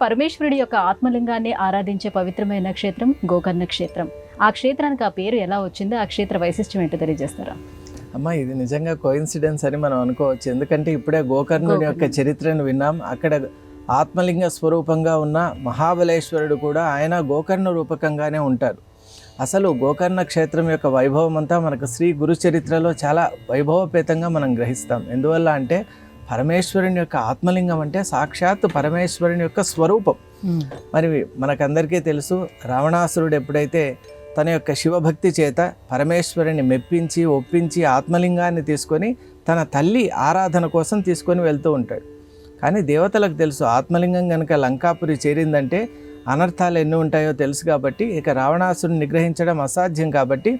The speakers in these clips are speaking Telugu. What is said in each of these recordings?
పరమేశ్వరుడి యొక్క ఆత్మలింగాన్ని ఆరాధించే పవిత్రమైన క్షేత్రం గోకర్ణ క్షేత్రం. ఆ క్షేత్రానికి ఆ పేరు ఎలా వచ్చిందో, ఆ క్షేత్ర వైశిష్ట్యం ఏంటో తెలియజేస్తారా? అమ్మ, ఇది నిజంగా కోయిన్సిడెన్స్ అని మనం అనుకోవచ్చు. ఎందుకంటే ఇప్పుడే గోకర్ణుడి యొక్క చరిత్రను విన్నాం. అక్కడ ఆత్మలింగ స్వరూపంగా ఉన్న మహాబలేశ్వరుడు కూడా ఆయన గోకర్ణ రూపకంగానే ఉంటారు. అసలు గోకర్ణ క్షేత్రం యొక్క వైభవం అంతా మనకు శ్రీ గురు చరిత్రలో చాలా వైభవపేతంగా మనం గ్రహిస్తాం. ఎందువల్ల అంటే పరమేశ్వరుని యొక్క ఆత్మలింగం అంటే సాక్షాత్ పరమేశ్వరుని యొక్క స్వరూపం. మరి మనకందరికీ తెలుసు, రావణాసురుడు ఎప్పుడైతే తన యొక్క శివభక్తి చేత పరమేశ్వరుని మెప్పించి ఒప్పించి ఆత్మలింగాన్ని తీసుకొని తన తల్లి ఆరాధన కోసం తీసుకొని వెళ్తూ ఉంటాడు. కానీ దేవతలకు తెలుసు, ఆత్మలింగం కనుక లంకాపురి చేరిందంటే అనర్థాలు ఎన్ని ఉంటాయో తెలుసు. కాబట్టి ఇక రావణాసురుని నిగ్రహించడం అసాధ్యం. కాబట్టి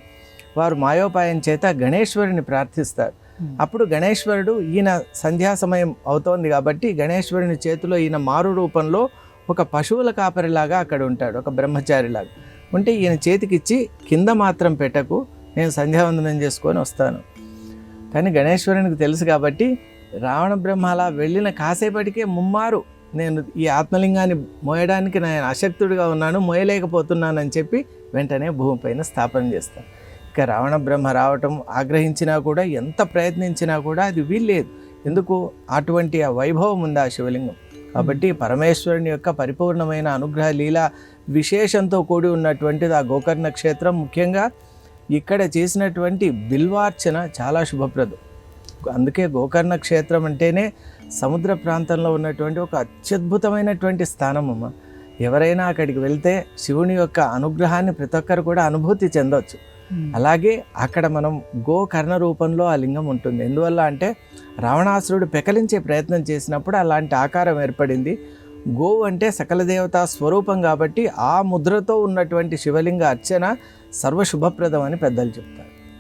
వారు మాయోపాయం చేత గణేశ్వరుని ప్రార్థిస్తారు. అప్పుడు గణేశ్వరుడు, ఈయన సంధ్యా సమయం అవుతోంది కాబట్టి గణేశ్వరుని చేతిలో ఈయన మారు రూపంలో ఒక పశువుల కాపరిలాగా అక్కడ ఉంటాడు, ఒక బ్రహ్మచారిలాగా ఉంటే ఈయన చేతికిచ్చి కింద మాత్రం పెట్టకు, నేను సంధ్యావందనం చేసుకొని వస్తాను. కానీ గణేశ్వరునికి తెలుసు కాబట్టి రావణ బ్రహ్మ అలా వెళ్ళిన కాసేపటికే ముమ్మారు నేను ఈ ఆత్మలింగాన్ని మోయడానికి నేను అశక్తుడిగా ఉన్నాను, మోయలేకపోతున్నానని చెప్పి వెంటనే భూమిపైన స్థాపన చేస్తాను. ఇక రావణ బ్రహ్మ రావటం ఆగ్రహించినా కూడా, ఎంత ప్రయత్నించినా కూడా అది వీల్లేదు. ఎందుకు? అటువంటి ఆ వైభవం ఉంది ఆ శివలింగం. కాబట్టి పరమేశ్వరుని యొక్క పరిపూర్ణమైన అనుగ్రహ లీలా విశేషంతో కూడి ఉన్నటువంటిది ఆ గోకర్ణ క్షేత్రం. ముఖ్యంగా ఇక్కడ చేసినటువంటి బిల్వార్చన చాలా శుభప్రదం. అందుకే గోకర్ణ క్షేత్రం అంటేనే సముద్ర ప్రాంతంలో ఉన్నటువంటి ఒక అత్యద్భుతమైనటువంటి స్థానం అమ్మ. ఎవరైనా అక్కడికి వెళ్తే శివుని యొక్క అనుగ్రహాన్ని ప్రతి ఒక్కరు కూడా అనుభూతి చెందవచ్చు. అలాగే అక్కడ మనం గోకర్ణ రూపంలో ఆ లింగం ఉంటుంది. ఎందువల్ల అంటే రావణాసురుడు పెకలించే ప్రయత్నం చేసినప్పుడు అలాంటి ఆకారం ఏర్పడింది. గోవు అంటే సకల దేవతా స్వరూపం కాబట్టి ఆ ముద్రతో ఉన్నటువంటి శివలింగ అర్చన సర్వశుభప్రదం అని పెద్దలు చెప్తారు.